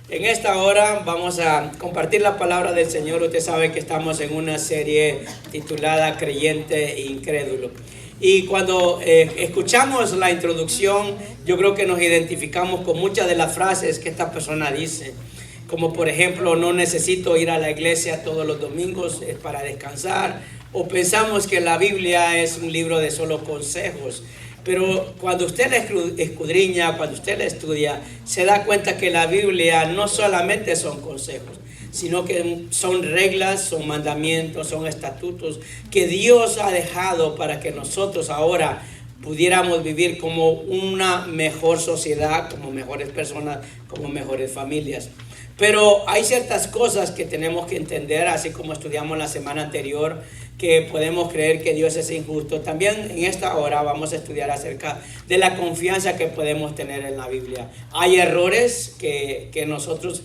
En esta hora vamos a compartir la palabra del Señor. Usted sabe que estamos en una serie titulada Creyente e Incrédulo. Y cuando escuchamos la introducción, yo creo que nos identificamos con muchas de las frases que esta persona dice. Como por ejemplo, no necesito ir a la iglesia todos los domingos para descansar. O pensamos que la Biblia es un libro de solo consejos. Pero cuando usted la escudriña, cuando usted la estudia, se da cuenta que la Biblia no solamente son consejos, sino que son reglas, son mandamientos, son estatutos que Dios ha dejado para que nosotros ahora pudiéramos vivir como una mejor sociedad, como mejores personas, como mejores familias. Pero hay ciertas cosas que tenemos que entender, así como estudiamos la semana anterior, que podemos creer que Dios es injusto. También en esta hora vamos a estudiar acerca de la confianza que podemos tener en la Biblia. Hay errores que nosotros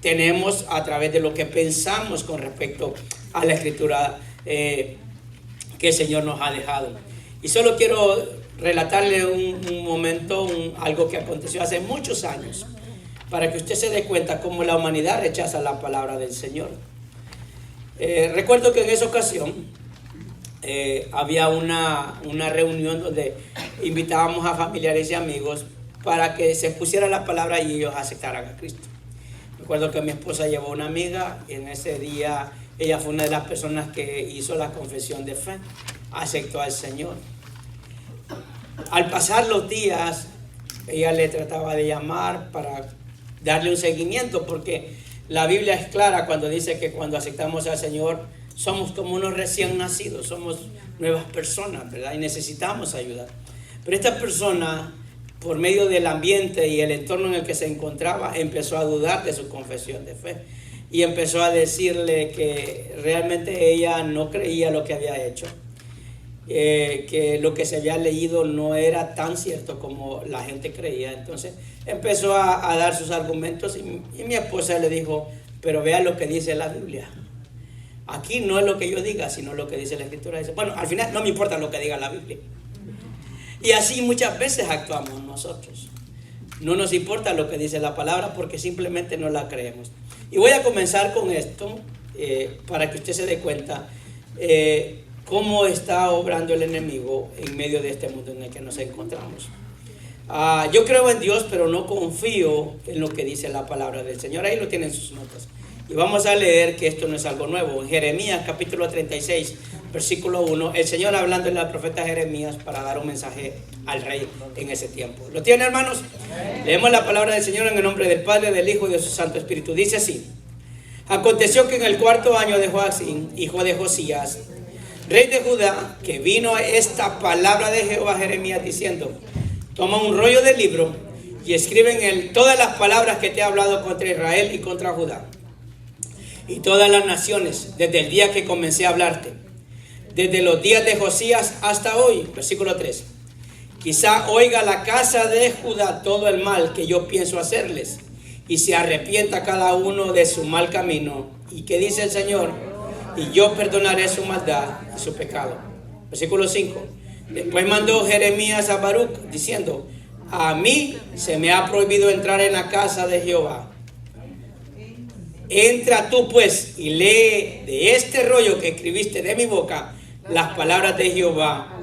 tenemos a través de lo que pensamos con respecto a la Escritura que el Señor nos ha dejado. Y solo quiero relatarle un momento, algo que aconteció hace muchos años, para que usted se dé cuenta cómo la humanidad rechaza la palabra del Señor. Recuerdo que en esa ocasión había una reunión donde invitábamos a familiares y amigos para que se pusiera la palabra y ellos aceptaran a Cristo. Recuerdo que mi esposa llevó una amiga y en ese día ella fue una de las personas que hizo la confesión de fe, aceptó al Señor. Al pasar los días, ella le trataba de llamar para darle un seguimiento, porque la Biblia es clara cuando dice que cuando aceptamos al Señor somos como unos recién nacidos, somos nuevas personas, ¿verdad? Y necesitamos ayuda. Pero esta persona, por medio del ambiente y el entorno en el que se encontraba, empezó a dudar de su confesión de fe y empezó a decirle que realmente ella no creía lo que había hecho, que lo que se había leído no era tan cierto como la gente creía. Entonces empezó a dar sus argumentos y mi esposa le dijo, pero vea lo que dice la Biblia. Aquí no es lo que yo diga, sino lo que dice la Escritura. Dice, bueno, al final no me importa lo que diga la Biblia. Y así muchas veces actuamos nosotros. No nos importa lo que dice la palabra porque simplemente no la creemos. Y voy a comenzar con esto para que usted se dé cuenta cómo está obrando el enemigo en medio de este mundo en el que nos encontramos. Yo creo en Dios, pero no confío en lo que dice la palabra del Señor. Ahí lo tienen sus notas. Y vamos a leer que esto no es algo nuevo. En Jeremías capítulo 36, versículo 1, el Señor hablándole al profeta Jeremías para dar un mensaje al rey en ese tiempo. ¿Lo tienen, hermanos? Leemos la palabra del Señor en el nombre del Padre, del Hijo y de su Santo Espíritu. Dice así: aconteció que en el 4.º año de Joacim, hijo de Josías, rey de Judá, que vino esta palabra de Jehová a Jeremías diciendo: toma un rollo de libro y escribe en él todas las palabras que te he hablado contra Israel y contra Judá y todas las naciones, desde el día que comencé a hablarte, desde los días de Josías hasta hoy. Versículo 3. Quizá oiga la casa de Judá todo el mal que yo pienso hacerles, y se arrepienta cada uno de su mal camino. ¿Y qué dice el Señor? Y yo perdonaré su maldad y su pecado. Versículo 5. Después mandó Jeremías a Baruch diciendo: a mí se me ha prohibido entrar en la casa de Jehová. Entra tú pues y lee de este rollo que escribiste de mi boca las palabras de Jehová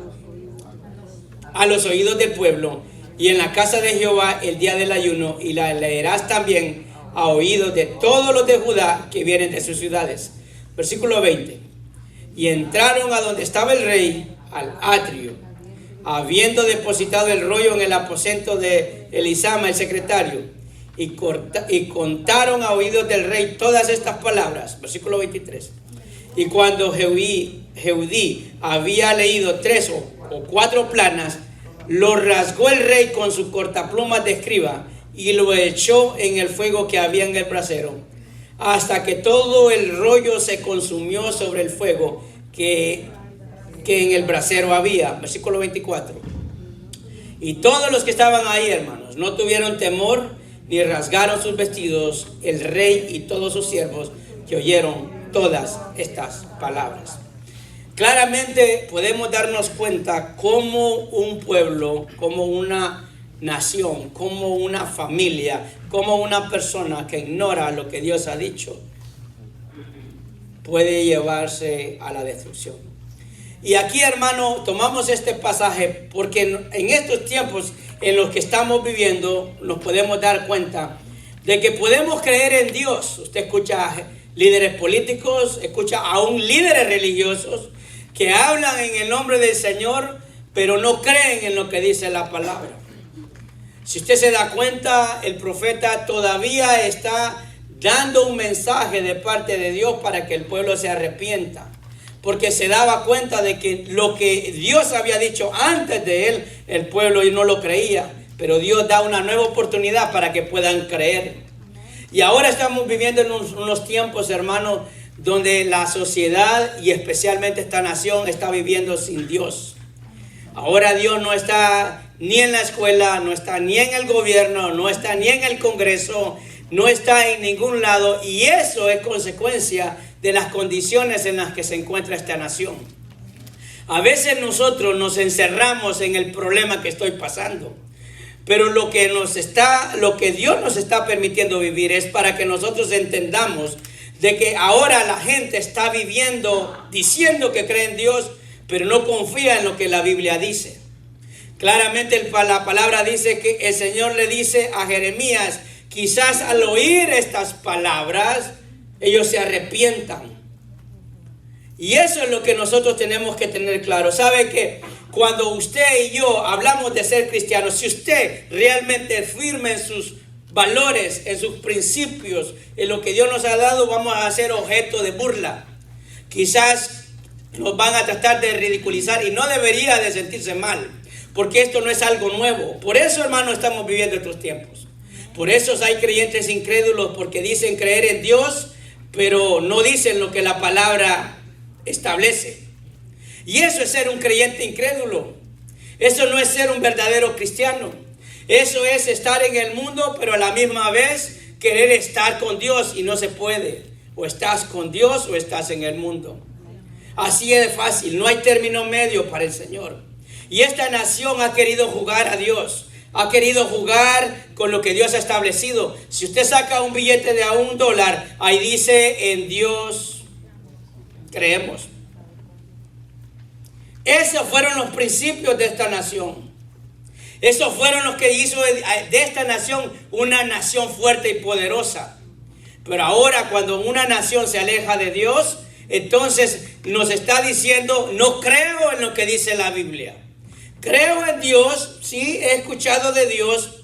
a los oídos del pueblo, y en la casa de Jehová el día del ayuno, y la leerás también a oídos de todos los de Judá que vienen de sus ciudades. Versículo 20. Y entraron a donde estaba el rey, al atrio, habiendo depositado el rollo en el aposento de Elisama el secretario, y contaron a oídos del rey todas estas palabras. Versículo 23. Y cuando Jehudí había leído 3 o 4 planas, lo rasgó el rey con su cortaplumas de escriba y lo echó en el fuego que había en el brasero, hasta que todo el rollo se consumió sobre el fuego que en el brasero había. Versículo 24. Y todos los que estaban ahí, hermanos, no tuvieron temor ni rasgaron sus vestidos, el rey y todos sus siervos que oyeron todas estas palabras. Claramente podemos darnos cuenta cómo un pueblo, cómo una nación, como una familia, como una persona que ignora lo que Dios ha dicho, puede llevarse a la destrucción. Y aquí, hermano, tomamos este pasaje porque en estos tiempos en los que estamos viviendo nos podemos dar cuenta de que podemos creer en Dios. Usted escucha líderes políticos, escucha aún líderes religiosos que hablan en el nombre del Señor, pero no creen en lo que dice la palabra. Si usted se da cuenta, el profeta todavía está dando un mensaje de parte de Dios para que el pueblo se arrepienta, porque se daba cuenta de que lo que Dios había dicho antes de él, el pueblo no lo creía, pero Dios da una nueva oportunidad para que puedan creer. Y ahora estamos viviendo en unos tiempos, hermanos, donde la sociedad y especialmente esta nación está viviendo sin Dios. Ahora Dios no está ni en la escuela, no está ni en el gobierno, no está ni en el Congreso, no está en ningún lado, y eso es consecuencia de las condiciones en las que se encuentra esta nación. A veces nosotros nos encerramos en el problema que estoy pasando, pero lo que Dios nos está permitiendo vivir es para que nosotros entendamos de que ahora la gente está viviendo diciendo que cree en Dios, pero no confía en lo que la Biblia dice. Claramente la palabra dice que el Señor le dice a Jeremías, quizás al oír estas palabras, ellos se arrepientan. Y eso es lo que nosotros tenemos que tener claro. ¿Sabe que cuando usted y yo hablamos de ser cristianos, si usted realmente es firme en sus valores, en sus principios, en lo que Dios nos ha dado, vamos a ser objeto de burla? Quizás nos van a tratar de ridiculizar y no debería de sentirse mal, porque esto no es algo nuevo. Por eso, hermano, estamos viviendo estos tiempos. Por eso hay creyentes incrédulos, porque dicen creer en Dios, pero no dicen lo que la palabra establece. Y eso es ser un creyente incrédulo. Eso no es ser un verdadero cristiano. Eso es estar en el mundo, pero a la misma vez querer estar con Dios, y no se puede. O estás con Dios o estás en el mundo. Así es fácil, no hay término medio para el Señor. Y esta nación ha querido jugar a Dios, ha querido jugar con lo que Dios ha establecido. Si usted saca un billete de $1, ahí dice, en Dios creemos. Esos fueron los principios de esta nación. Esos fueron los que hizo de esta nación una nación fuerte y poderosa. Pero ahora, cuando una nación se aleja de Dios, entonces nos está diciendo, no creo en lo que dice la Biblia. Creo en Dios, sí, he escuchado de Dios,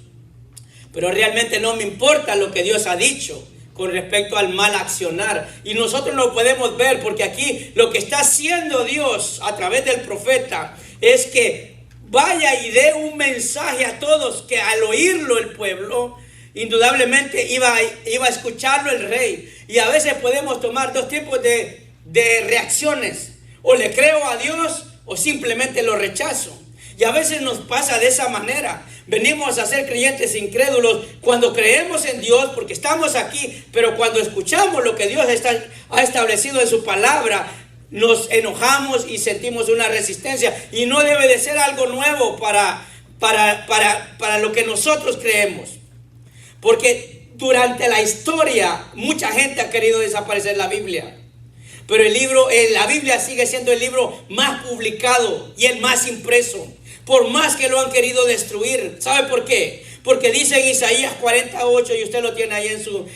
pero realmente no me importa lo que Dios ha dicho con respecto al mal accionar. Y nosotros lo podemos ver, porque aquí lo que está haciendo Dios a través del profeta es que vaya y dé un mensaje a todos, que al oírlo el pueblo, indudablemente iba a escucharlo el rey. Y a veces podemos tomar dos tipos de reacciones: o le creo a Dios o simplemente lo rechazo. Y a veces nos pasa de esa manera. Venimos a ser creyentes incrédulos cuando creemos en Dios, porque estamos aquí, pero cuando escuchamos lo que Dios ha establecido en su palabra, nos enojamos y sentimos una resistencia. Y no debe de ser algo nuevo para lo que nosotros creemos, porque durante la historia mucha gente ha querido desaparecer la Biblia. Pero la Biblia sigue siendo el libro más publicado y el más impreso, por más que lo han querido destruir. ¿Sabe por qué? Porque dice en Isaías 48, y usted lo tiene ahí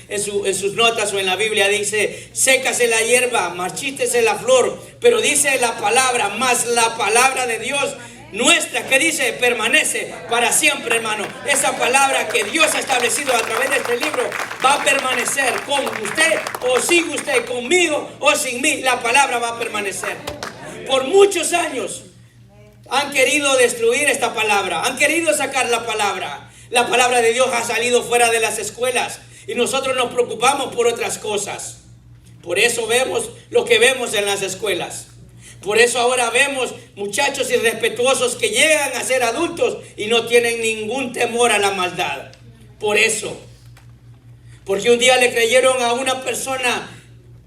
en sus notas o en la Biblia, dice, sécase la hierba, marchítese la flor, pero dice la palabra, más la palabra de Dios nuestra, que dice, permanece para siempre, hermano. Esa palabra que Dios ha establecido a través de este libro va a permanecer con usted o sin usted, conmigo o sin mí. La palabra va a permanecer. Por muchos años han querido destruir esta palabra, han querido sacar la palabra. La palabra de Dios ha salido fuera de las escuelas y nosotros nos preocupamos por otras cosas. Por eso vemos lo que vemos en las escuelas. Por eso ahora vemos muchachos irrespetuosos que llegan a ser adultos y no tienen ningún temor a la maldad. Por eso. Porque un día le creyeron a una persona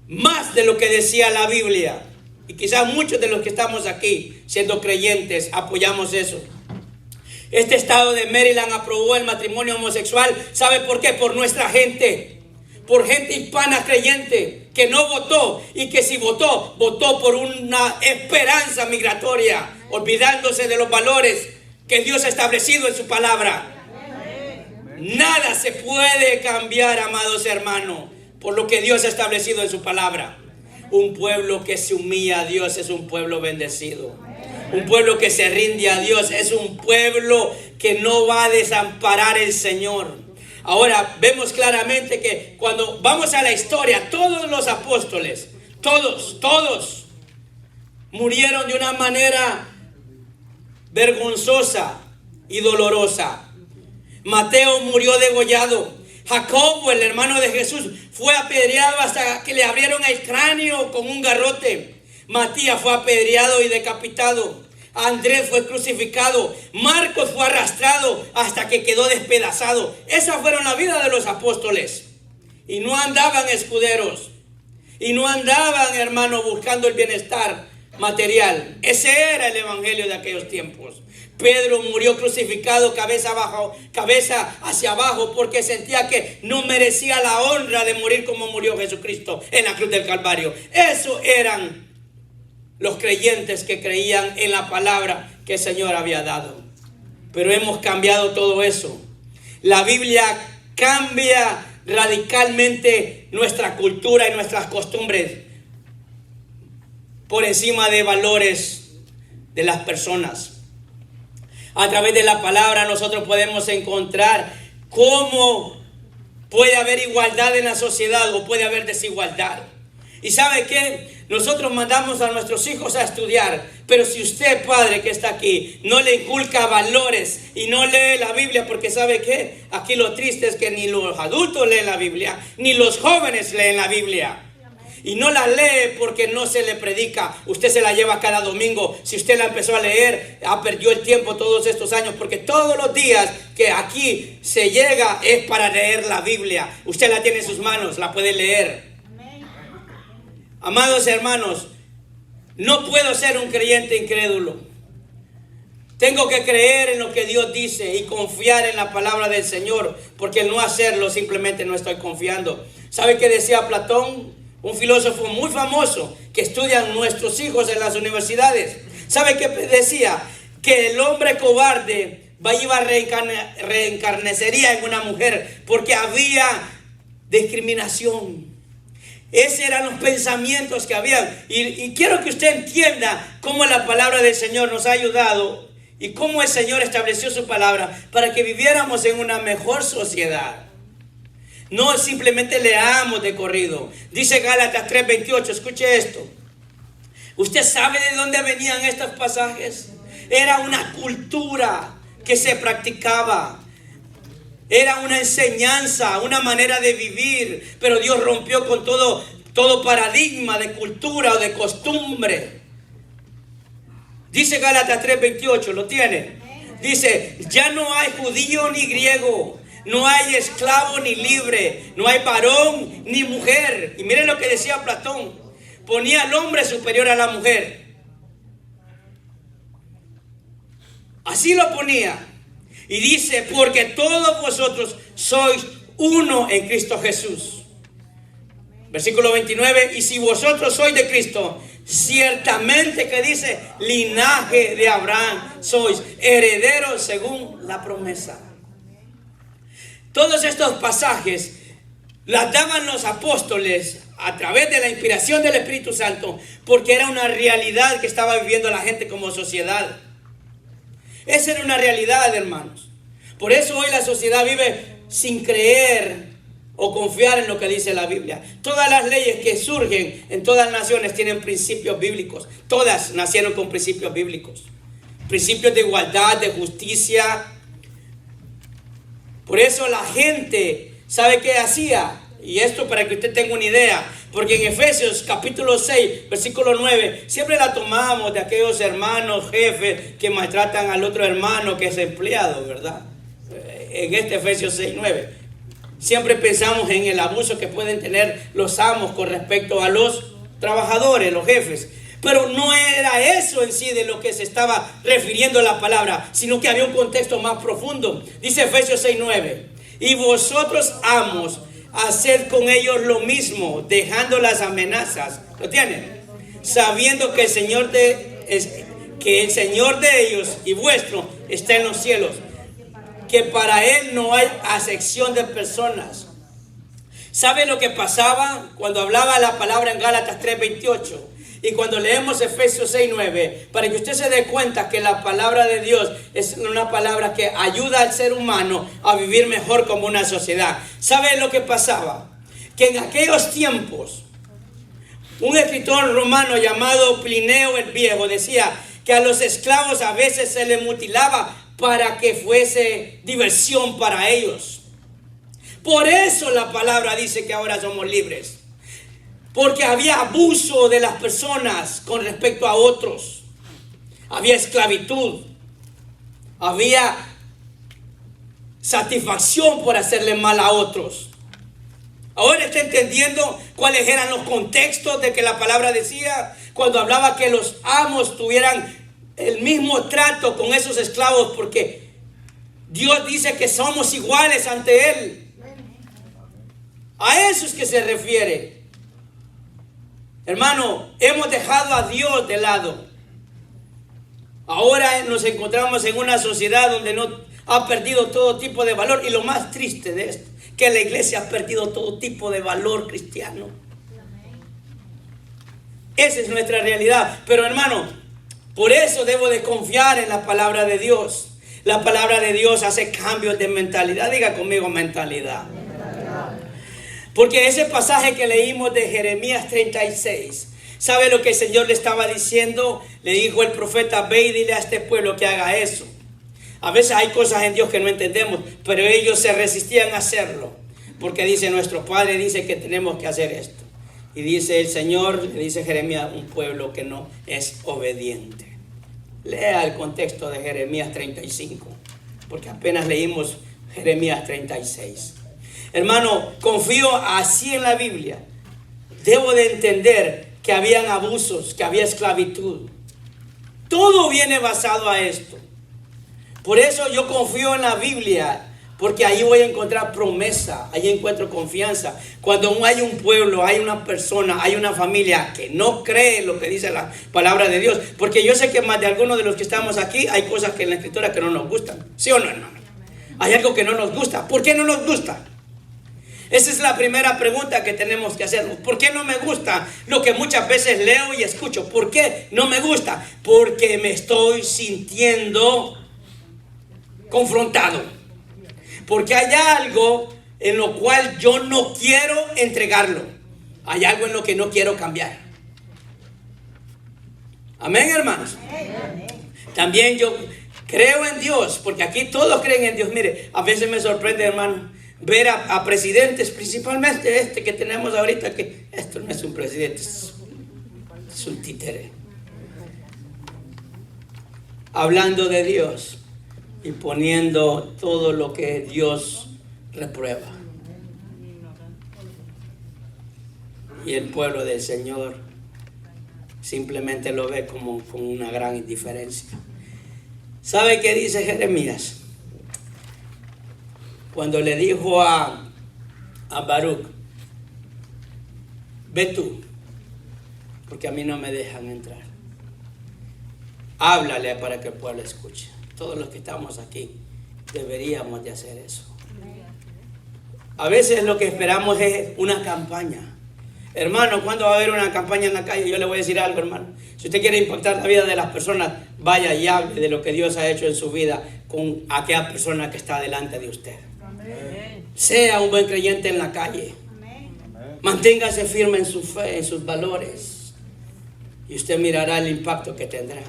más de lo que decía la Biblia. Y quizás muchos de los que estamos aquí siendo creyentes apoyamos eso. Este estado de Maryland aprobó el matrimonio homosexual. ¿Sabe por qué? Por nuestra gente. Por gente hispana creyente que no votó, y que si votó, votó por una esperanza migratoria, olvidándose de los valores que Dios ha establecido en su palabra. Nada se puede cambiar, amados hermanos, por lo que Dios ha establecido en su palabra. Un pueblo que se humilla a Dios es un pueblo bendecido. Un pueblo que se rinde a Dios es un pueblo que no va a desamparar el Señor. Ahora vemos claramente que cuando vamos a la historia, todos los apóstoles, todos murieron de una manera vergonzosa y dolorosa. Mateo murió degollado. Jacobo, el hermano de Jesús, fue apedreado hasta que le abrieron el cráneo con un garrote. Matías fue apedreado y decapitado. Andrés fue crucificado. Marcos fue arrastrado hasta que quedó despedazado. Esas fueron la vida de los apóstoles. Y no andaban escuderos. Y no andaban, hermano, buscando el bienestar material. Ese era el evangelio de aquellos tiempos. Pedro murió crucificado cabeza hacia abajo, porque sentía que no merecía la honra de morir como murió Jesucristo en la cruz del Calvario. Eso eran los creyentes que creían en la palabra que el Señor había dado. Pero hemos cambiado todo eso. La Biblia cambia radicalmente nuestra cultura y nuestras costumbres por encima de valores de las personas. A través de la palabra nosotros podemos encontrar cómo puede haber igualdad en la sociedad o puede haber desigualdad. ¿Y sabe qué? Nosotros mandamos a nuestros hijos a estudiar, pero si usted, padre que está aquí, no le inculca valores y no lee la Biblia, porque ¿sabe qué? Aquí lo triste es que ni los adultos leen la Biblia, ni los jóvenes leen la Biblia. Y no la lee porque no se le predica. Usted se la lleva cada domingo. Si usted la empezó a leer, ha perdido el tiempo todos estos años, porque todos los días que aquí se llega es para leer la Biblia. Usted la tiene en sus manos, la puede leer. Amados hermanos, no puedo ser un creyente incrédulo. Tengo que creer en lo que Dios dice y confiar en la palabra del Señor, porque el no hacerlo simplemente no estoy confiando. ¿Sabe qué decía Platón? Un filósofo muy famoso que estudian nuestros hijos en las universidades. ¿Sabe qué decía? Que el hombre cobarde reencarnecería en una mujer porque había discriminación. Esos eran los pensamientos que había. Y quiero que usted entienda cómo la palabra del Señor nos ha ayudado y cómo el Señor estableció su palabra para que viviéramos en una mejor sociedad. No simplemente leamos de corrido. Dice Gálatas 3:28, escuche esto. ¿Usted sabe de dónde venían estos pasajes? Era una cultura que se practicaba. Era una enseñanza, una manera de vivir. Pero Dios rompió con todo paradigma de cultura o de costumbre. Dice Gálatas 3:28, ¿lo tiene? Dice, ya no hay judío ni griego. No hay esclavo ni libre, no hay varón ni mujer. Y miren lo que decía Platón: ponía al hombre superior a la mujer. Así lo ponía. Y dice, porque todos vosotros sois uno en Cristo Jesús. Versículo 29, y si vosotros sois de Cristo, ciertamente, que dice, linaje de Abraham sois, herederos según la promesa. Todos estos pasajes las daban los apóstoles a través de la inspiración del Espíritu Santo, porque era una realidad que estaba viviendo la gente como sociedad. Esa era una realidad, hermanos. Por eso hoy la sociedad vive sin creer o confiar en lo que dice la Biblia. Todas las leyes que surgen en todas las naciones tienen principios bíblicos. Todas nacieron con principios bíblicos. Principios de igualdad, de justicia. Por eso la gente, ¿sabe qué hacía? Y esto para que usted tenga una idea, porque en Efesios capítulo 6, versículo 9, siempre la tomamos de aquellos hermanos jefes que maltratan al otro hermano que es empleado, ¿verdad? En este Efesios 6, 9, siempre pensamos en el abuso que pueden tener los amos con respecto a los trabajadores, los jefes. Pero no era eso en sí de lo que se estaba refiriendo la palabra, sino que había un contexto más profundo. Dice Efesios 6:9: y vosotros, amos, haced con ellos lo mismo, dejando las amenazas. ¿Lo tienen? Sabiendo que el Señor de ellos y vuestro está en los cielos, que para Él no hay acepción de personas. ¿Sabe lo que pasaba cuando hablaba la palabra en Gálatas 3:28? Y cuando leemos Efesios 6:9, para que usted se dé cuenta que la palabra de Dios es una palabra que ayuda al ser humano a vivir mejor como una sociedad. ¿Sabe lo que pasaba? Que en aquellos tiempos, un escritor romano llamado Plinio el Viejo decía que a los esclavos a veces se les mutilaba para que fuese diversión para ellos. Por eso la palabra dice que ahora somos libres. Porque había abuso de las personas con respecto a otros. Había esclavitud. Había satisfacción por hacerle mal a otros. Ahora está entendiendo cuáles eran los contextos de que la palabra decía cuando hablaba que los amos tuvieran el mismo trato con esos esclavos, porque Dios dice que somos iguales ante Él. A eso es que se refiere. Hermano, hemos dejado a Dios de lado. Ahora nos encontramos en una sociedad donde no ha perdido todo tipo de valor. Y lo más triste de esto, que la iglesia ha perdido todo tipo de valor cristiano. Esa es nuestra realidad. Pero hermano, por eso debo de confiar en la palabra de Dios. La palabra de Dios hace cambios de mentalidad. Diga conmigo, mentalidad. Porque ese pasaje que leímos de Jeremías 36, ¿sabe lo que el Señor le estaba diciendo? Le dijo el profeta: ve y dile a este pueblo que haga eso. A veces hay cosas en Dios que no entendemos, pero ellos se resistían a hacerlo. Porque dice, nuestro Padre dice que tenemos que hacer esto. Y dice el Señor, le dice Jeremías, un pueblo que no es obediente. Lea el contexto de Jeremías 35, porque apenas leímos Jeremías 36. Hermano, confío así en la Biblia. Debo de entender que habían abusos, que había esclavitud. Todo viene basado a esto. Por eso yo confío en la Biblia, porque ahí voy a encontrar promesa, ahí encuentro confianza. Cuando hay un pueblo, hay una persona, hay una familia que no cree lo que dice la palabra de Dios, porque yo sé que más de algunos de los que estamos aquí hay cosas que en la Escritura que no nos gustan. ¿Sí o no, hermano? Hay algo que no nos gusta. ¿Por qué no nos gusta? Esa es la primera pregunta que tenemos que hacernos. ¿Por qué no me gusta lo que muchas veces leo y escucho? ¿Por qué no me gusta? Porque me estoy sintiendo confrontado. Porque hay algo en lo cual yo no quiero entregarlo. Hay algo en lo que no quiero cambiar. Amén, hermanos. También yo creo en Dios, porque aquí todos creen en Dios. Mire, a veces me sorprende, hermano, ver a presidentes, principalmente este que tenemos ahorita, que esto no es un presidente, es un títere, hablando de Dios y poniendo todo lo que Dios reprueba. Y el pueblo del Señor simplemente lo ve como con una gran indiferencia. ¿Sabe qué dice Jeremías? Cuando le dijo a Baruch: ve tú, porque a mí no me dejan entrar. Háblale para que el pueblo escuche. Todos los que estamos aquí deberíamos de hacer eso. A veces lo que esperamos es una campaña. Hermano, ¿cuándo va a haber una campaña en la calle? Yo le voy a decir algo, hermano. Si usted quiere impactar la vida de las personas, vaya y hable de lo que Dios ha hecho en su vida con aquella persona que está delante de usted. Amén. Sea un buen creyente en la calle. Amén. Manténgase firme en su fe, en sus valores, y usted mirará el impacto que tendrá.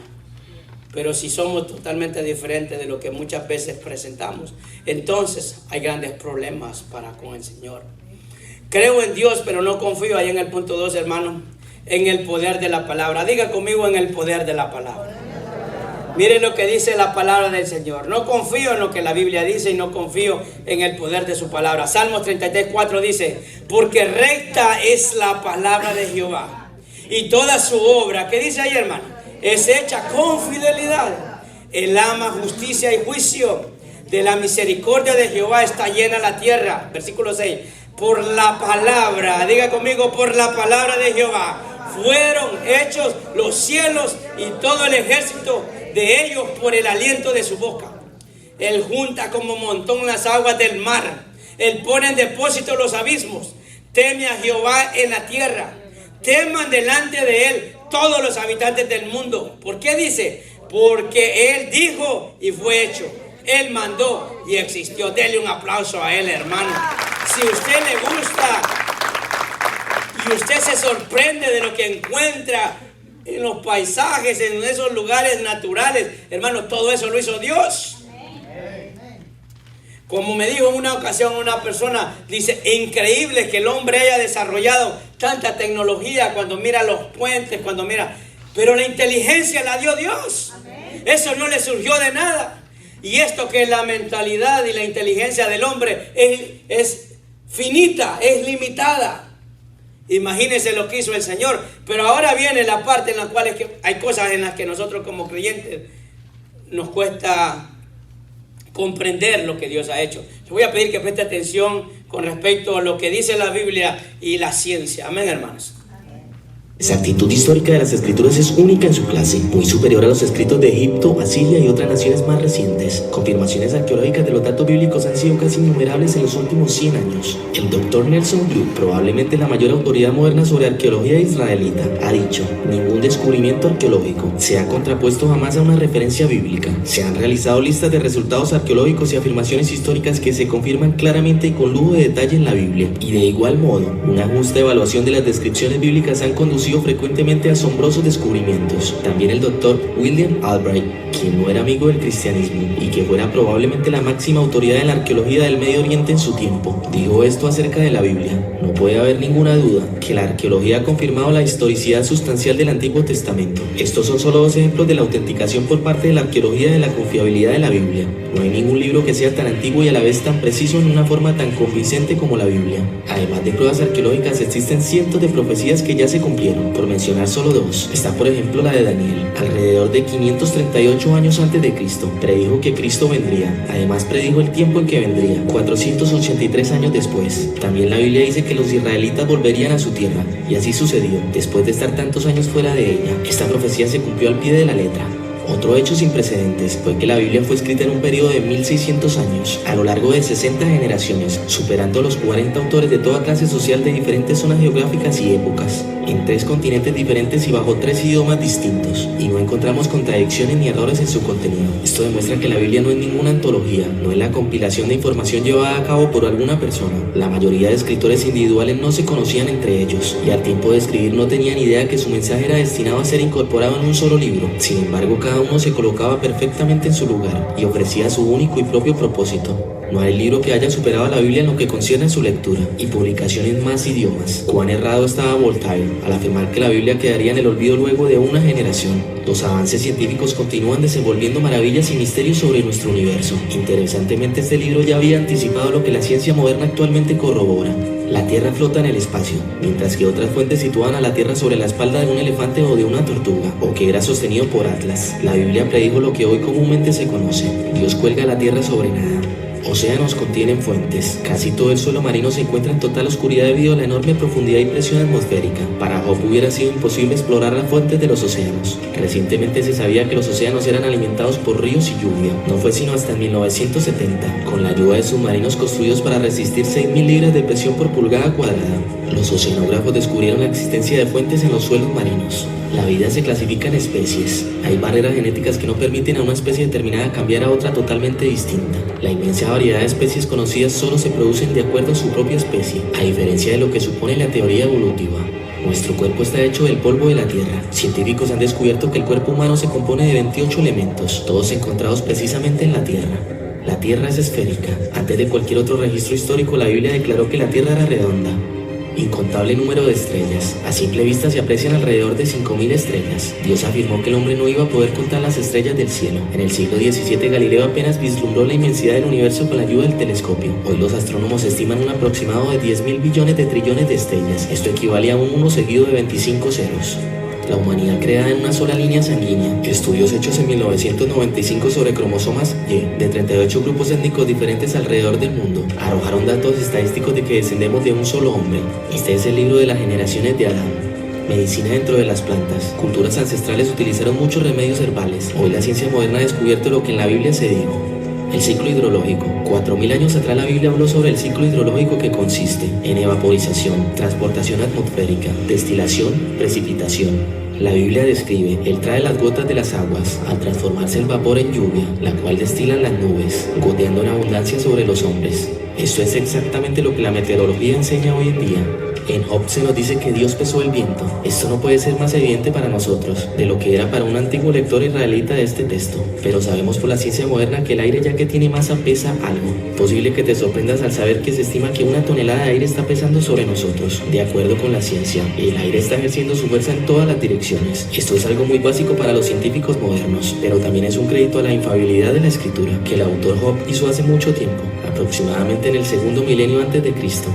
Pero si somos totalmente diferentes de lo que muchas veces presentamos, entonces hay grandes problemas para con el Señor. Creo en Dios, pero no confío, ahí en el punto 2, hermano, en el poder de la palabra. Diga conmigo, en el poder de la palabra. Mire lo que dice la palabra del Señor. No confío en lo que la Biblia dice y no confío en el poder de su palabra. Salmos 33:4 dice: porque recta es la palabra de Jehová, y toda su obra, ¿qué dice ahí, hermano? Es hecha con fidelidad. Él ama justicia y juicio. De la misericordia de Jehová está llena la tierra. Versículo 6. Por la palabra, diga conmigo, por la palabra de Jehová fueron hechos los cielos y todo el ejército de ellos por el aliento de su boca. Él junta como montón las aguas del mar. Él pone en depósito los abismos. Teme a Jehová en la tierra. Teman delante de él todos los habitantes del mundo. ¿Por qué dice? Porque él dijo y fue hecho. Él mandó y existió. Dele un aplauso a él, hermano. Si a usted le gusta y usted se sorprende de lo que encuentra en los paisajes, en esos lugares naturales, hermano, todo eso lo hizo Dios. Como me dijo en una ocasión una persona, dice, increíble que el hombre haya desarrollado tanta tecnología cuando mira los puentes, cuando mira, pero la inteligencia la dio Dios. Eso no le surgió de nada. Y esto que la mentalidad y la inteligencia del hombre es finita, es limitada. Imagínense lo que hizo el Señor. Pero ahora viene la parte en la cual es que hay cosas en las que nosotros como creyentes nos cuesta comprender lo que Dios ha hecho. Les voy a pedir que preste atención con respecto a lo que dice la Biblia y la ciencia. Amén, hermanos. Esa actitud histórica de las escrituras es única en su clase, muy superior a los escritos de Egipto, Asiria y otras naciones más recientes. Confirmaciones arqueológicas de los datos bíblicos han sido casi innumerables en los últimos 100 años. El Dr. Nelson Gluck, probablemente la mayor autoridad moderna sobre arqueología israelita, ha dicho: ningún descubrimiento arqueológico se ha contrapuesto jamás a una referencia bíblica. Se han realizado listas de resultados arqueológicos y afirmaciones históricas que se confirman claramente y con lujo de detalle en la Biblia. Y de igual modo, una justa evaluación de las descripciones bíblicas han conducido frecuentemente asombrosos descubrimientos. También el Dr. William Albright, quien no era amigo del cristianismo y que fuera probablemente la máxima autoridad en la arqueología del Medio Oriente en su tiempo, dijo esto acerca de la Biblia: no puede haber ninguna duda que la arqueología ha confirmado la historicidad sustancial del Antiguo Testamento. Estos son solo dos ejemplos de la autenticación por parte de la arqueología de la confiabilidad de la Biblia. No hay ningún libro que sea tan antiguo y a la vez tan preciso en una forma tan convincente como la Biblia. Además de pruebas arqueológicas, existen cientos de profecías que ya se cumplieron. Por mencionar solo dos, está por ejemplo la de Daniel. Alrededor de 538 años antes de Cristo, predijo que Cristo vendría. Además predijo el tiempo en que vendría, 483 años después. También la Biblia dice que los israelitas volverían a su tierra, y así sucedió. Después de estar tantos años fuera de ella, esta profecía se cumplió al pie de la letra. Otro hecho sin precedentes fue que la Biblia fue escrita en un periodo de 1600 años, a lo largo de 60 generaciones, superando los 40 autores de toda clase social de diferentes zonas geográficas y épocas, en 3 continentes diferentes y bajo 3 idiomas distintos, y no encontramos contradicciones ni errores en su contenido. Esto demuestra que la Biblia no es ninguna antología, no es la compilación de información llevada a cabo por alguna persona. La mayoría de escritores individuales no se conocían entre ellos, y al tiempo de escribir no tenían idea que su mensaje era destinado a ser incorporado en un solo libro. Sin embargo, cada uno se colocaba perfectamente en su lugar y ofrecía su único y propio propósito. No hay libro que haya superado a la Biblia en lo que concierne a su lectura y publicación en más idiomas. Cuán errado estaba Voltaire al afirmar que la Biblia quedaría en el olvido luego de una generación. Los avances científicos continúan desenvolviendo maravillas y misterios sobre nuestro universo. Interesantemente, este libro ya había anticipado lo que la ciencia moderna actualmente corrobora. La Tierra flota en el espacio, mientras que otras fuentes sitúan a la Tierra sobre la espalda de un elefante o de una tortuga, o que era sostenido por Atlas. La Biblia predijo lo que hoy comúnmente se conoce: Dios cuelga la Tierra sobre nada. Océanos contienen fuentes. Casi todo el suelo marino se encuentra en total oscuridad debido a la enorme profundidad y presión atmosférica. Para Job hubiera sido imposible explorar las fuentes de los océanos. Recientemente se sabía que los océanos eran alimentados por ríos y lluvia. No fue sino hasta en 1970, con la ayuda de submarinos construidos para resistir 6.000 libras de presión por pulgada cuadrada, los oceanógrafos descubrieron la existencia de fuentes en los suelos marinos. La vida se clasifica en especies. Hay barreras genéticas que no permiten a una especie determinada cambiar a otra totalmente distinta. La inmensa variedad de especies conocidas solo se producen de acuerdo a su propia especie, a diferencia de lo que supone la teoría evolutiva. Nuestro cuerpo está hecho del polvo de la tierra. Científicos han descubierto que el cuerpo humano se compone de 28 elementos, todos encontrados precisamente en la tierra. La tierra es esférica. Antes de cualquier otro registro histórico, la Biblia declaró que la tierra era redonda. Incontable número de estrellas. A simple vista se aprecian alrededor de 5.000 estrellas. Dios afirmó que el hombre no iba a poder contar las estrellas del cielo. En el siglo XVII, Galileo apenas vislumbró la inmensidad del universo con la ayuda del telescopio. Hoy los astrónomos estiman un aproximado de 10.000 billones de trillones de estrellas. Esto equivale a un 1 seguido de 25 ceros. La humanidad creada en una sola línea sanguínea. Estudios hechos en 1995 sobre cromosomas Y de 38 grupos étnicos diferentes alrededor del mundo arrojaron datos estadísticos de que descendemos de un solo hombre. Este es el libro de las generaciones de Adán. Medicina dentro de las plantas. Culturas ancestrales utilizaron muchos remedios herbales. Hoy la ciencia moderna ha descubierto lo que en la Biblia se dijo. El ciclo hidrológico. 4.000 años atrás la Biblia habló sobre el ciclo hidrológico, que consiste en evaporización, transportación atmosférica, destilación, precipitación. La Biblia describe: Él trae las gotas de las aguas al transformarse el vapor en lluvia, la cual destilan las nubes, goteando en abundancia sobre los hombres. Esto es exactamente lo que la meteorología enseña hoy en día. En Job se nos dice que Dios pesó el viento. Esto no puede ser más evidente para nosotros de lo que era para un antiguo lector israelita de este texto. Pero sabemos por la ciencia moderna que el aire, ya que tiene masa, pesa algo. Posible que te sorprendas al saber que se estima que 1 tonelada de aire está pesando sobre nosotros. De acuerdo con la ciencia, el aire está ejerciendo su fuerza en todas las direcciones. Esto es algo muy básico para los científicos modernos, pero también es un crédito a la infalibilidad de la escritura que el autor Job hizo hace mucho tiempo, aproximadamente en el 2.º milenio antes de Cristo.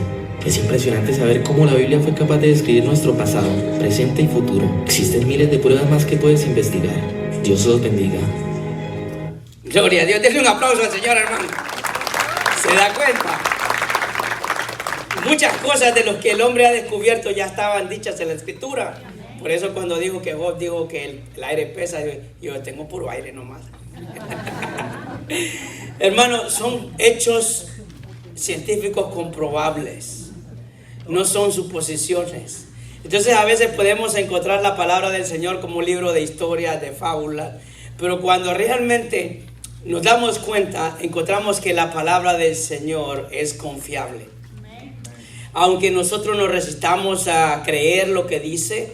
Es impresionante saber cómo la Biblia fue capaz de describir nuestro pasado, presente y futuro. Existen miles de pruebas más que puedes investigar. Dios los bendiga. Gloria a Dios. Denle un aplauso al Señor, hermano. ¿Se da cuenta? Muchas cosas de lo que el hombre ha descubierto ya estaban dichas en la Escritura. Por eso cuando dijo que Job dijo que el aire pesa, yo tengo puro aire nomás. Hermano, son hechos científicos comprobables. No son suposiciones. Entonces a veces podemos encontrar la palabra del Señor como un libro de historias, de fábulas, pero cuando realmente nos damos cuenta, encontramos que la palabra del Señor es confiable. Aunque nosotros nos resistamos a creer lo que dice,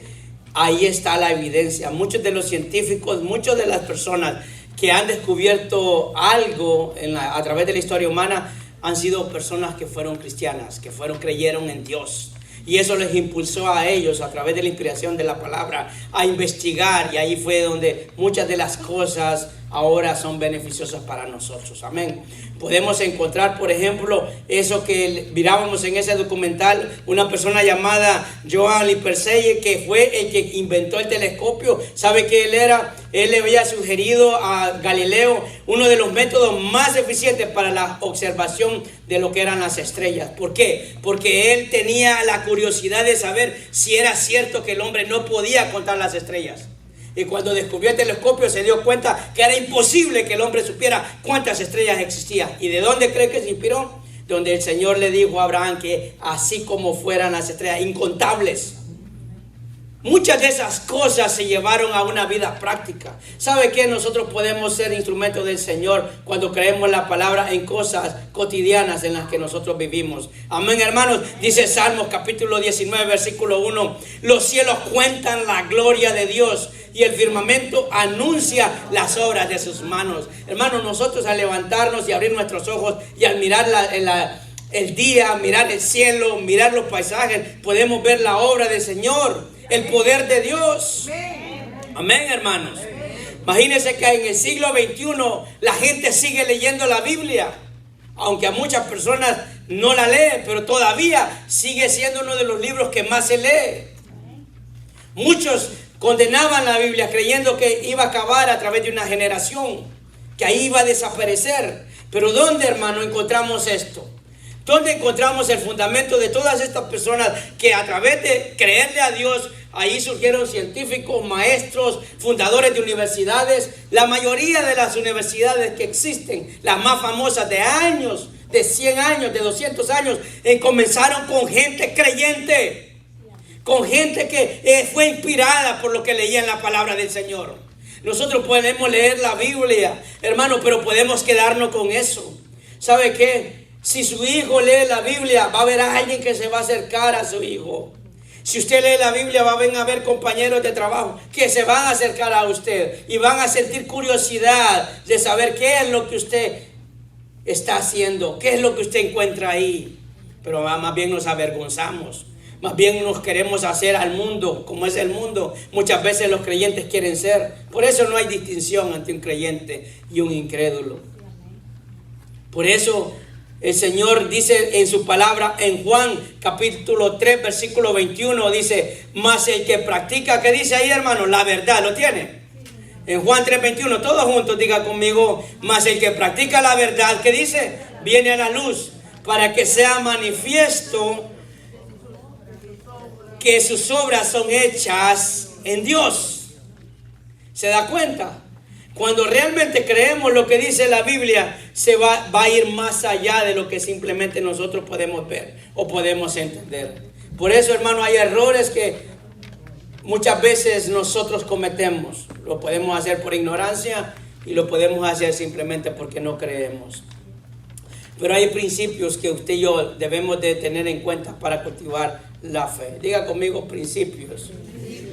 ahí está la evidencia. Muchos de los científicos, muchas de las personas que han descubierto algo a través de la historia humana han sido personas que fueron cristianas, que creyeron en Dios. Y eso les impulsó a ellos, a través de la inspiración de la palabra, a investigar. Y ahí fue donde muchas de las cosas ahora son beneficiosas para nosotros. Amén. Podemos encontrar, por ejemplo, eso que mirábamos en ese documental, una persona llamada Johann Lippershey, que fue el que inventó el telescopio. ¿Sabe qué él era? Él le había sugerido a Galileo uno de los métodos más eficientes para la observación de lo que eran las estrellas. ¿Por qué? Porque él tenía la curiosidad de saber si era cierto que el hombre no podía contar las estrellas. Y cuando descubrió el telescopio se dio cuenta que era imposible que el hombre supiera cuántas estrellas existían. ¿Y de dónde cree que se inspiró? Donde el Señor le dijo a Abraham que así como fueran las estrellas, incontables. Muchas de esas cosas se llevaron a una vida práctica. ¿Sabe qué? Nosotros podemos ser instrumentos del Señor cuando creemos la palabra en cosas cotidianas en las que nosotros vivimos. Amén, hermanos. Dice Salmos capítulo 19, versículo 1. Los cielos cuentan la gloria de Dios y el firmamento anuncia las obras de sus manos. Hermanos, nosotros al levantarnos y abrir nuestros ojos y al mirar el día, mirar el cielo, mirar los paisajes, podemos ver la obra del Señor. El poder de Dios. Amén, hermanos. Imagínense que en el siglo XXI la gente sigue leyendo la Biblia. Aunque a muchas personas no la leen, pero todavía sigue siendo uno de los libros que más se lee. Muchos condenaban la Biblia creyendo que iba a acabar a través de una generación, que ahí iba a desaparecer. Pero ¿dónde, hermano, encontramos esto? ¿Dónde encontramos el fundamento de todas estas personas que a través de creerle a Dios, ahí surgieron científicos, maestros, fundadores de universidades? La mayoría de las universidades que existen, las más famosas de años, de 100 años, de 200 años, comenzaron con gente creyente, con gente que fue inspirada por lo que leía en la palabra del Señor. Nosotros podemos leer la Biblia, hermano, pero podemos quedarnos con eso. ¿Sabe qué? Si su hijo lee la Biblia, va a haber alguien que se va a acercar a su hijo. Si usted lee la Biblia, va a haber compañeros de trabajo que se van a acercar a usted y van a sentir curiosidad de saber qué es lo que usted está haciendo, qué es lo que usted encuentra ahí. Pero más bien nos avergonzamos. Más bien nos queremos hacer al mundo, como es el mundo. Muchas veces los creyentes quieren ser. Por eso no hay distinción entre un creyente y un incrédulo. Por eso el Señor dice en su palabra, en Juan capítulo 3, versículo 21, dice, mas el que practica, ¿qué dice ahí, hermano? La verdad, ¿lo tiene? En Juan 3, 21, todos juntos diga conmigo, mas el que practica la verdad, ¿qué dice? Viene a la luz, para que sea manifiesto que sus obras son hechas en Dios. ¿Se da cuenta? Cuando realmente creemos lo que dice la Biblia, se va a ir más allá de lo que simplemente nosotros podemos ver o podemos entender. Por eso, hermano, hay errores que muchas veces nosotros cometemos. Lo podemos hacer por ignorancia y lo podemos hacer simplemente porque no creemos. Pero hay principios que usted y yo debemos de tener en cuenta para cultivar la fe. Diga conmigo, principios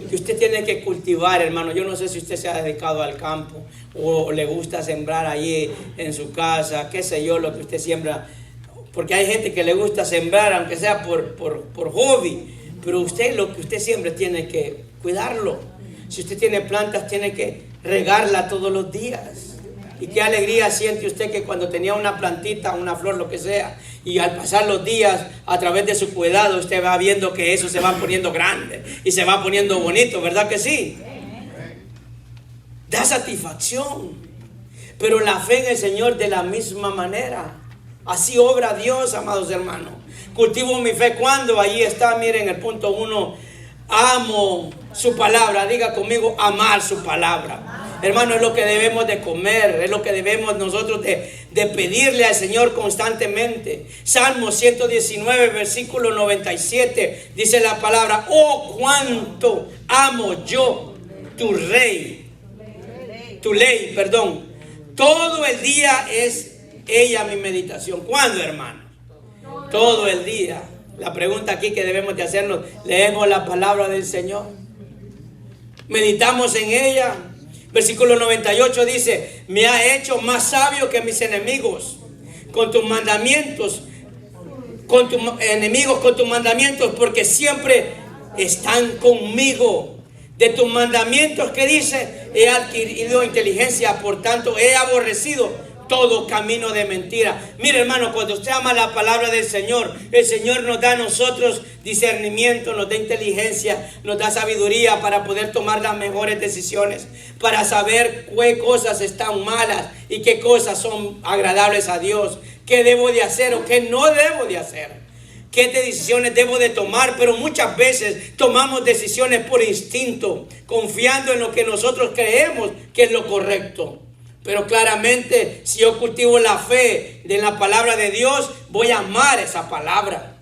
que usted tiene que cultivar, hermano. Yo no sé si usted se ha dedicado al campo o le gusta sembrar allí en su casa, qué sé yo, lo que usted siembra. Porque hay gente que le gusta sembrar, aunque sea por hobby. Pero usted, lo que usted siembra, tiene que cuidarlo. Si usted tiene plantas, tiene que regarla todos los días. Y qué alegría siente usted que cuando tenía una plantita, una flor, lo que sea, y al pasar los días, a través de su cuidado, usted va viendo que eso se va poniendo grande y se va poniendo bonito, ¿verdad que sí? Da satisfacción. Pero la fe en el Señor de la misma manera. Así obra Dios, amados hermanos. Cultivo mi fe cuando, ahí está, miren el punto 1. Amo su palabra. Diga conmigo, amar su palabra. Hermano, es lo que debemos de comer, es lo que debemos nosotros de pedirle al Señor constantemente. Salmo 119, versículo 97, dice la palabra, oh, cuánto amo yo tu ley, perdón. Todo el día es ella mi meditación. ¿Cuándo, hermano? Todo el día. La pregunta aquí que debemos de hacernos, leemos la palabra del Señor, meditamos en ella. Versículo 98 dice, me ha hecho más sabio que mis enemigos con tus mandamientos, con tus enemigos con tus mandamientos, porque siempre están conmigo. De tus mandamientos, ¿qué dice? He adquirido inteligencia, por tanto he aborrecido todo camino de mentira. Mire, hermano, cuando usted ama la palabra del Señor, el Señor nos da a nosotros discernimiento, nos da inteligencia, nos da sabiduría para poder tomar las mejores decisiones, para saber qué cosas están malas y qué cosas son agradables a Dios, qué debo de hacer o qué no debo de hacer, qué decisiones debo de tomar. Pero muchas veces tomamos decisiones por instinto, confiando en lo que nosotros creemos que es lo correcto. Pero claramente, si yo cultivo la fe de la palabra de Dios, voy a amar esa palabra.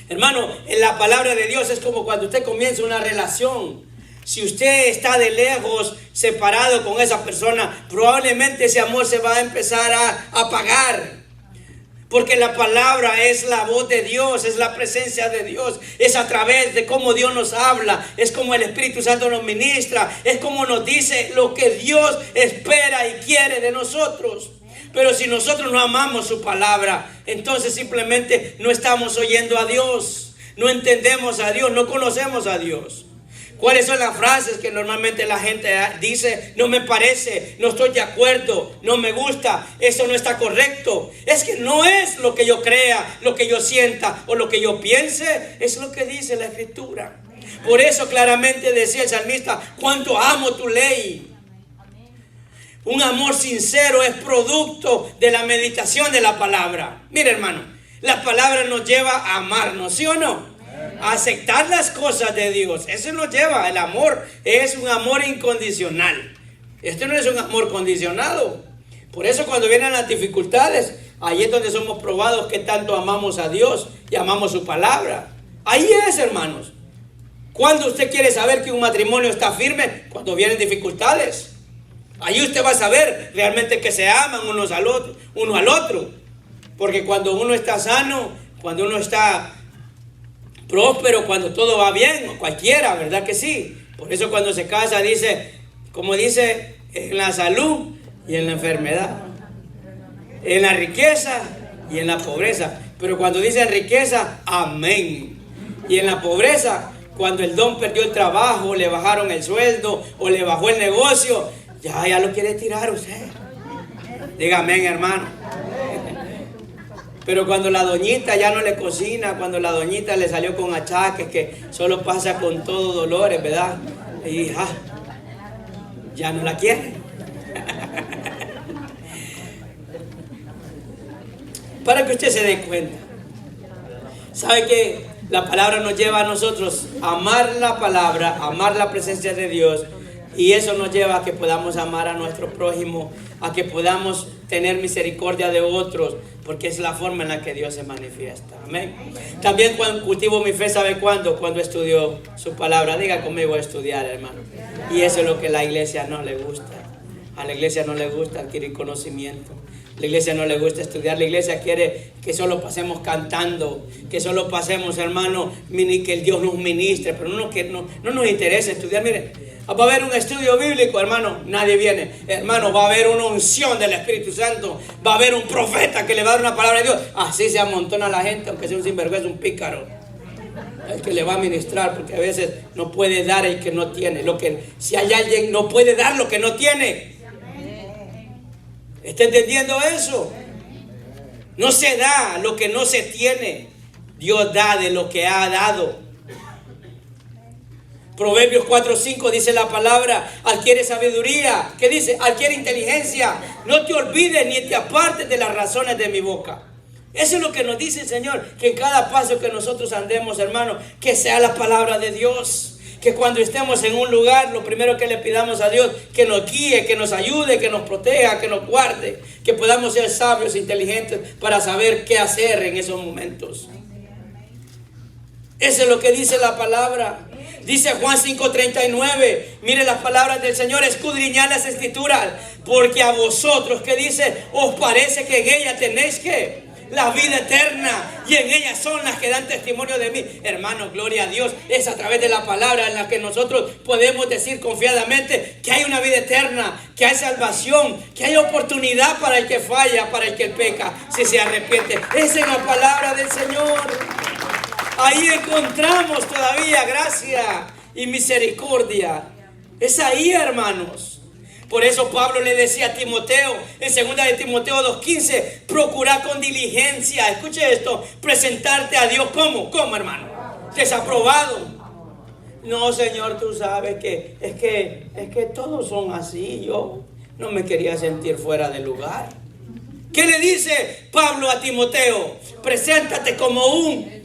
Hermano, en la palabra de Dios es como cuando usted comienza una relación. Si usted está de lejos, separado con esa persona, probablemente ese amor se va a empezar a apagar. Porque la palabra es la voz de Dios, es la presencia de Dios, es a través de cómo Dios nos habla, es como el Espíritu Santo nos ministra, es como nos dice lo que Dios espera y quiere de nosotros. Pero si nosotros no amamos su palabra, entonces simplemente no estamos oyendo a Dios, no entendemos a Dios, no conocemos a Dios. ¿Cuáles son las frases que normalmente la gente dice? No me parece, no estoy de acuerdo, no me gusta, eso no está correcto. Es que no es lo que yo crea, lo que yo sienta o lo que yo piense, es lo que dice la Escritura. Por eso claramente decía el salmista, cuánto amo tu ley. Un amor sincero es producto de la meditación de la palabra. Mire, hermano, la palabra nos lleva a amarnos, ¿sí o no? A aceptar las cosas de Dios. Eso nos lleva, el amor es un amor incondicional. Este no es un amor condicionado. Por eso cuando vienen las dificultades, ahí es donde somos probados que tanto amamos a Dios y amamos su palabra. Ahí es, hermanos. Cuando usted quiere saber que un matrimonio está firme, cuando vienen dificultades. Ahí usted va a saber realmente que se aman uno al otro. Porque cuando uno está sano, cuando uno está próspero, cuando todo va bien, cualquiera, ¿verdad que sí? Por eso cuando se casa dice, como dice, en la salud y en la enfermedad, en la riqueza y en la pobreza. Pero cuando dice riqueza, amén. Y en la pobreza, cuando el don perdió el trabajo, le bajaron el sueldo o le bajó el negocio, ya lo quiere tirar usted. Dígame, hermano. Pero cuando la doñita ya no le cocina, cuando la doñita le salió con achaques, que solo pasa con todo dolores, ¿verdad? Y ya no la quiere. Para que usted se dé cuenta. ¿Sabe que la palabra nos lleva a nosotros a amar la palabra, amar la presencia de Dios? Y eso nos lleva a que podamos amar a nuestro prójimo, a que podamos tener misericordia de otros, porque es la forma en la que Dios se manifiesta. Amén. También cuando cultivo mi fe, ¿sabe cuándo? Cuando estudio su palabra. Diga conmigo, estudiar, hermano. Y eso es lo que a la iglesia no le gusta. A la iglesia no le gusta adquirir conocimiento. La iglesia no le gusta estudiar. La iglesia quiere que solo pasemos cantando, que solo pasemos, hermano, que el Dios nos ministre, pero no nos interesa estudiar. Mire, va a haber un estudio bíblico, hermano, nadie viene. Hermano, va a haber una unción del Espíritu Santo, va a haber un profeta que le va a dar una palabra de Dios. Así se amontona la gente, aunque sea un sinvergüenza, un pícaro, el que le va a ministrar, porque a veces no puede dar el que no tiene. Si hay alguien, no puede dar lo que no tiene. ¿Está entendiendo eso? No se da lo que no se tiene. Dios da de lo que ha dado. Proverbios 4:5 dice la palabra: adquiere sabiduría. ¿Qué dice? Adquiere inteligencia. No te olvides ni te apartes de las razones de mi boca. Eso es lo que nos dice el Señor. Que en cada paso que nosotros andemos, hermano, que sea la palabra de Dios. Que cuando estemos en un lugar, lo primero que le pidamos a Dios, que nos guíe, que nos ayude, que nos proteja, que nos guarde, que podamos ser sabios, inteligentes para saber qué hacer en esos momentos. Eso es lo que dice la palabra. Dice Juan 5:39, mire las palabras del Señor: escudriñad las escrituras, porque a vosotros, ¿qué dice? Os parece que en ella tenéis que la vida eterna, y en ellas son las que dan testimonio de mí. Hermano, gloria a Dios. Es a través de la palabra en la que nosotros podemos decir confiadamente que hay una vida eterna, que hay salvación, que hay oportunidad para el que falla, para el que peca, si se arrepiente. Es en la palabra del Señor. Ahí encontramos todavía gracia y misericordia. Es ahí, hermanos. Por eso Pablo le decía a Timoteo, en 2 de Timoteo 2:15, procura con diligencia, escuche esto, presentarte a Dios. ¿Cómo? ¿Cómo, hermano? Desaprobado. No, Señor, tú sabes que es que todos son así. Yo no me quería sentir fuera de lugar. ¿Qué le dice Pablo a Timoteo? Preséntate como un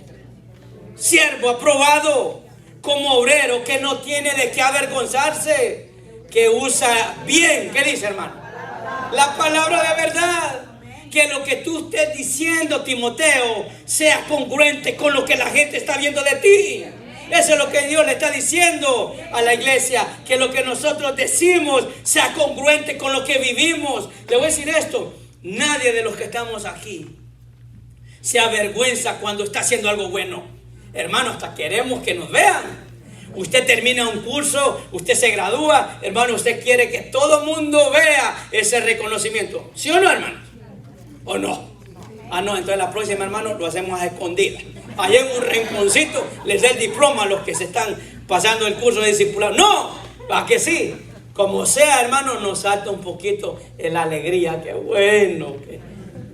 siervo aprobado, como obrero que no tiene de qué avergonzarse, que usa bien, ¿qué dice, hermano? La palabra de verdad. Que lo que tú estés diciendo, Timoteo, sea congruente con lo que la gente está viendo de ti. Eso es lo que Dios le está diciendo a la iglesia, que lo que nosotros decimos sea congruente con lo que vivimos. Le voy a decir esto: nadie de los que estamos aquí se avergüenza cuando está haciendo algo bueno. Hermano, hasta queremos que nos vean. Usted termina un curso, usted se gradúa, hermano, usted quiere que todo el mundo vea ese reconocimiento. ¿Sí o no, hermano? ¿O no? Ah, no, entonces la próxima, hermano, lo hacemos a escondidas. Allá en un rinconcito les da el diploma a los que se están pasando el curso de discipulado. No, ¿para que sí? Como sea, hermano, nos salta un poquito la alegría. Qué bueno,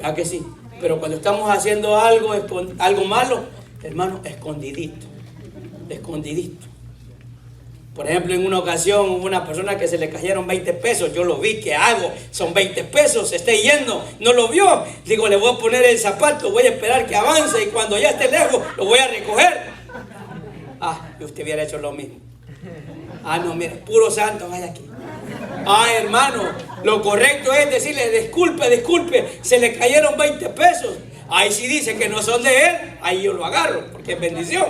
¿para que sí? Pero cuando estamos haciendo algo malo, hermano, escondidito. Por ejemplo, en una ocasión hubo una persona que se le cayeron 20 pesos. Yo lo vi, ¿qué hago? Son 20 pesos, se está yendo. No lo vio. Digo, le voy a poner el zapato, voy a esperar que avance y cuando ya esté lejos, lo voy a recoger. Y usted hubiera hecho lo mismo. No, mira, puro santo, vaya aquí. Hermano, lo correcto es decirle, disculpe, se le cayeron 20 pesos. Ahí sí dice que no son de él, ahí yo lo agarro, porque es bendición.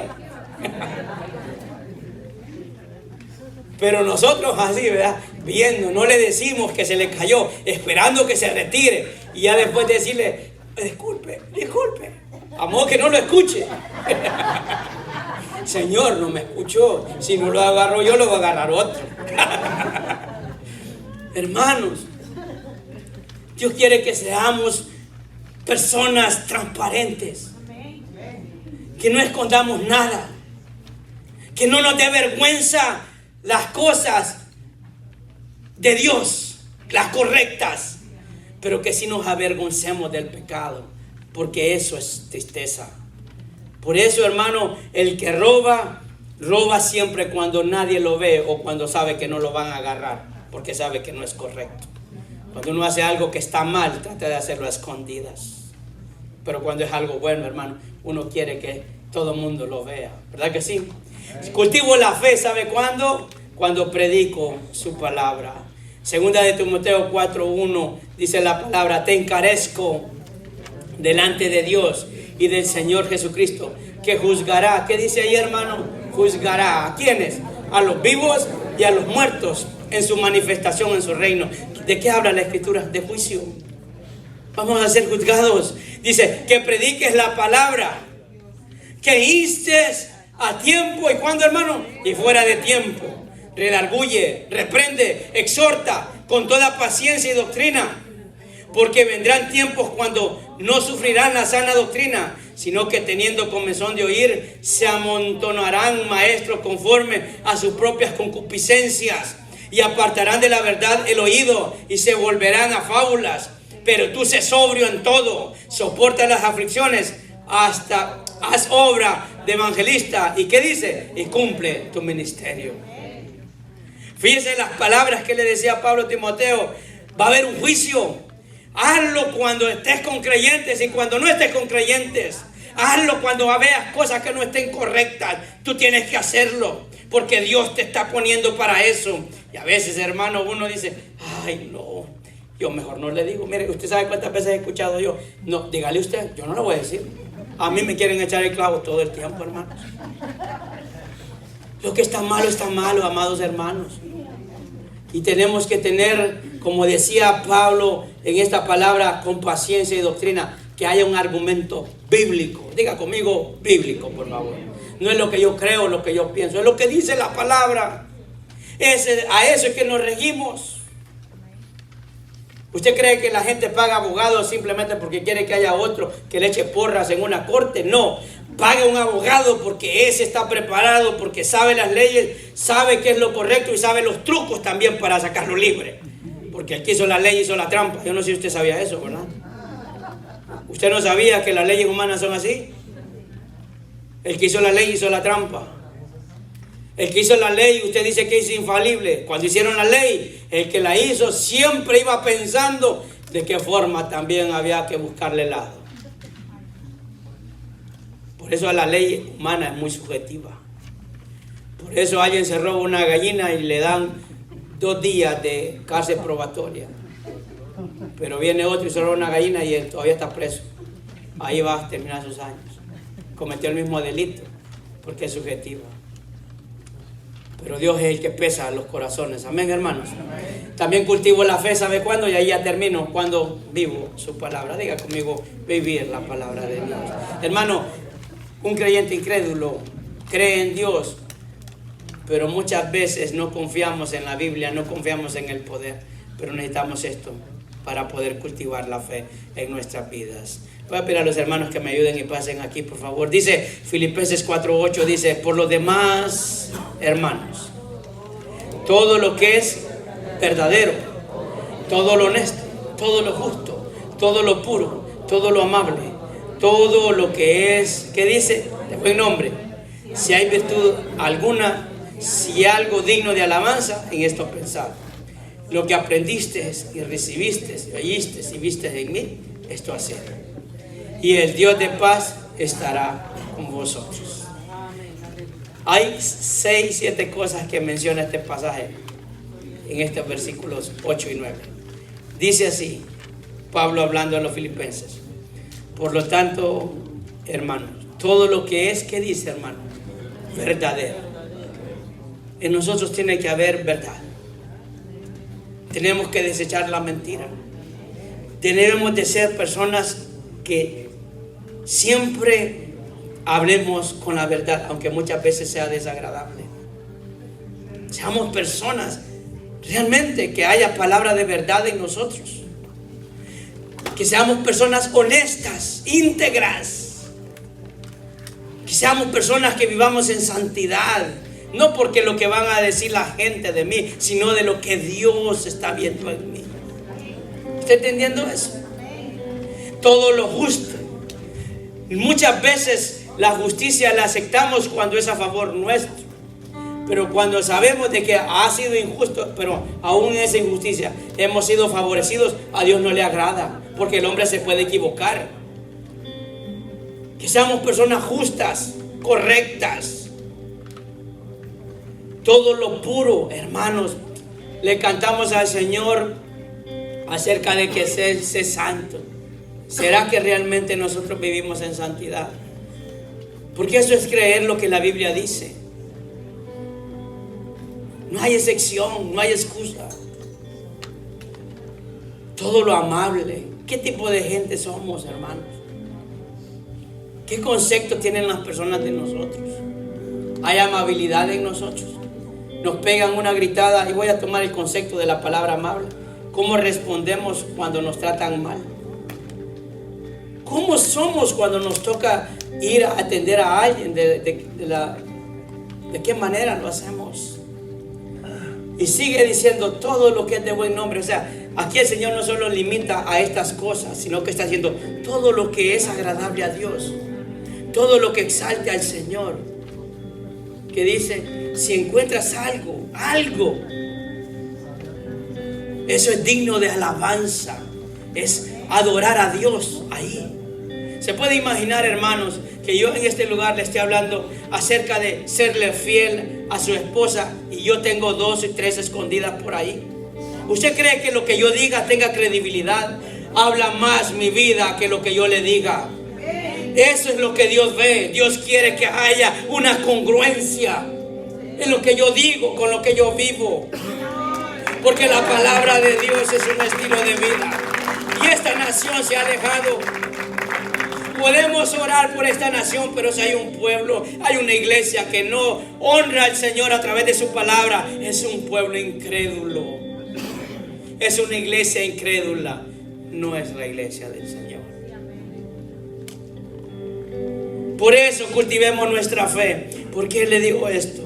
Pero nosotros así, ¿verdad? Viendo, no le decimos que se le cayó, esperando que se retire. Y ya después decirle, disculpe. A modo que no lo escuche. Señor, no me escuchó. Si no lo agarro yo, lo va a agarrar otro. Hermanos, Dios quiere que seamos personas transparentes. Que no escondamos nada. Que no nos dé vergüenza las cosas de Dios, las correctas, pero que sí nos avergoncemos del pecado, porque eso es tristeza. Por eso, hermano, el que roba siempre cuando nadie lo ve o cuando sabe que no lo van a agarrar, porque sabe que no es correcto. Cuando uno hace algo que está mal, trata de hacerlo a escondidas. Pero cuando es algo bueno, hermano, uno quiere que todo el mundo lo vea. ¿Verdad que sí? Cultivo la fe, ¿sabe cuándo? Cuando predico su palabra. Segunda de Timoteo 4:1 dice la palabra: te encarezco delante de Dios y del Señor Jesucristo, que juzgará. ¿Qué dice ahí, hermano? Juzgará. ¿A quiénes? A los vivos y a los muertos en su manifestación en su reino. ¿De qué habla la Escritura? De juicio. Vamos a ser juzgados. Dice que prediques la palabra, que instes a tiempo. ¿Y cuándo, hermano? Y fuera de tiempo. Redarguye, reprende, exhorta con toda paciencia y doctrina. Porque vendrán tiempos cuando no sufrirán la sana doctrina, sino que teniendo comezón de oír, se amontonarán maestros conforme a sus propias concupiscencias, y apartarán de la verdad el oído, y se volverán a fábulas. Pero tú sé sobrio en todo, soporta las aflicciones, hasta haz obra de evangelista. ¿Y qué dice? Y cumple tu ministerio. Fíjese las palabras que le decía Pablo a Timoteo. Va a haber un juicio. Hazlo cuando estés con creyentes y cuando no estés con creyentes. Hazlo cuando veas cosas que no estén correctas. Tú tienes que hacerlo, porque Dios te está poniendo para eso. Y a veces, hermano, uno dice: ay, no, yo mejor no le digo. Mire, usted sabe cuántas veces he escuchado yo: no, dígale usted, yo no lo voy a decir. A mí me quieren echar el clavo todo el tiempo, hermanos. Lo que está malo, amados hermanos. Y tenemos que tener, como decía Pablo en esta palabra, con paciencia y doctrina, que haya un argumento bíblico. Diga conmigo, bíblico, por favor. No es lo que yo creo, lo que yo pienso, es lo que dice la palabra. A eso es que nos regimos. ¿Usted cree que la gente paga abogados simplemente porque quiere que haya otro que le eche porras en una corte? No, paga un abogado porque ese está preparado, porque sabe las leyes, sabe qué es lo correcto y sabe los trucos también para sacarlo libre. Porque el que hizo la ley hizo la trampa. Yo no sé si usted sabía eso, ¿verdad? ¿Usted no sabía que las leyes humanas son así? El que hizo la ley hizo la trampa. El que hizo la ley, usted dice que es infalible. Cuando hicieron la ley, el que la hizo siempre iba pensando de qué forma también había que buscarle el lado. Por eso la ley humana es muy subjetiva. Por eso alguien se roba una gallina y le dan 2 días de cárcel probatoria. Pero viene otro y se roba una gallina y él todavía está preso. Ahí va a terminar sus años. Cometió el mismo delito porque es subjetiva. Pero Dios es el que pesa los corazones. Amén, hermanos. También cultivo la fe, ¿sabe cuándo? Y ahí ya termino. Cuando vivo su palabra. Diga conmigo, vivir la palabra de Dios. Hermano, un creyente incrédulo cree en Dios, pero muchas veces no confiamos en la Biblia, no confiamos en el poder. Pero necesitamos esto para poder cultivar la fe en nuestras vidas. Voy a pedir a los hermanos que me ayuden y pasen aquí, por favor. Dice Filipenses 4:8, dice: por lo demás, hermanos, todo lo que es verdadero, todo lo honesto, todo lo justo, todo lo puro, todo lo amable, todo lo que es, ¿qué dice? De buen nombre. Si hay virtud alguna, si algo digno de alabanza, en esto pensad. Lo que aprendiste y recibiste y oíste y viste en mí, esto haced. Y el Dios de paz estará con vosotros. Hay 6, 7 cosas que menciona este pasaje en estos versículos 8 y 9. Dice así, Pablo hablando a los filipenses: por lo tanto, hermanos, todo lo que es, ¿qué dice, hermano? Verdadero. En nosotros tiene que haber verdad. Tenemos que desechar la mentira. Tenemos de ser personas que siempre hablemos con la verdad, aunque muchas veces sea desagradable. Seamos personas realmente que haya palabra de verdad en nosotros. Que seamos personas honestas, íntegras. Que Que seamos personas que vivamos en santidad. No porque lo que van a decir la gente de mí, sino de lo que Dios está viendo en mí. ¿Está entendiendo eso? Todo lo justo. Muchas veces la justicia la aceptamos cuando es a favor nuestro. Pero cuando sabemos de que ha sido injusto, pero aún en esa injusticia hemos sido favorecidos, a Dios no le agrada. Porque el hombre se puede equivocar. Que seamos personas justas, correctas. Todo lo puro, hermanos. Le cantamos al Señor acerca de que sé santo. ¿Será que realmente nosotros vivimos en santidad? Porque eso es creer lo que la Biblia dice. No hay excepción, no hay excusa. Todo lo amable. ¿Qué tipo de gente somos, hermanos? ¿Qué concepto tienen las personas de nosotros? ¿Hay amabilidad en nosotros? Nos pegan una gritada, y voy a tomar el concepto de la palabra amable. ¿Cómo respondemos cuando nos tratan mal? ¿Cómo somos cuando nos toca ir a atender a alguien? ¿De qué manera lo hacemos? Y sigue diciendo todo lo que es de buen nombre. O sea, aquí el Señor no solo limita a estas cosas, sino que está haciendo todo lo que es agradable a Dios. Todo lo que exalte al Señor. Que dice, si encuentras algo, eso es digno de alabanza. Es adorar a Dios ahí. Se puede imaginar, hermanos, que yo en este lugar le esté hablando acerca de serle fiel a su esposa y yo tengo 2 y 3 escondidas por ahí. ¿Usted cree que lo que yo diga tenga credibilidad? Habla más mi vida que lo que yo le diga. Eso es lo que Dios ve. Dios quiere que haya una congruencia en lo que yo digo con lo que yo vivo. Porque la palabra de Dios es un estilo de vida. Y esta nación se ha alejado. Podemos orar por esta nación, pero si hay un pueblo, hay una iglesia que no honra al Señor a través de su palabra, es un pueblo incrédulo. Es una iglesia incrédula. No es la iglesia del Señor. Por eso cultivemos nuestra fe. ¿Por qué le digo esto?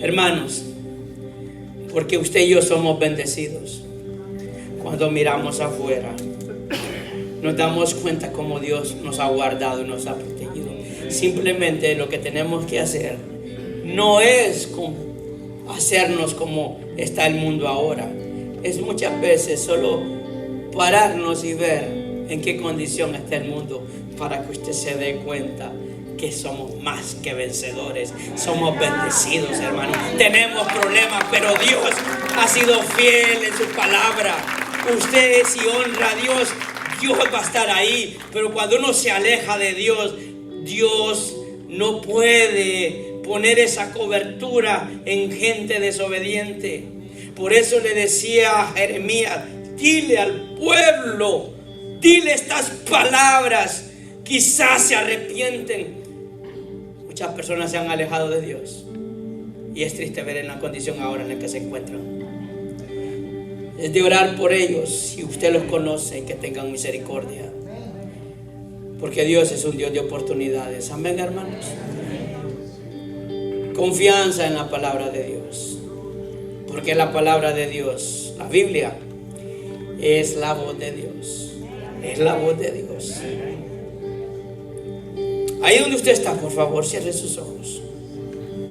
Hermanos, porque usted y yo somos bendecidos. Cuando miramos afuera, nos damos cuenta cómo Dios nos ha guardado y nos ha protegido. Simplemente lo que tenemos que hacer no es hacernos como está el mundo ahora. Es muchas veces solo pararnos y ver en qué condición está el mundo para que usted se dé cuenta que somos más que vencedores. Somos bendecidos, hermanos. Tenemos problemas, pero Dios ha sido fiel en su palabra. Usted, si honra a Dios, Dios va a estar ahí. Pero cuando uno se aleja de Dios, Dios no puede poner esa cobertura en gente desobediente. Por eso le decía a Jeremías, dile al pueblo, dile estas palabras, quizás se arrepienten. Muchas personas se han alejado de Dios y es triste ver en la condición ahora en la que se encuentran. Es de orar por ellos, si usted los conoce, que tengan misericordia, porque Dios es un Dios de oportunidades. Amén, hermanos. Confianza en la palabra de Dios, porque la palabra de Dios, la Biblia, es la voz de Dios. Es la voz de Dios. Ahí donde usted está, por favor, cierre sus ojos.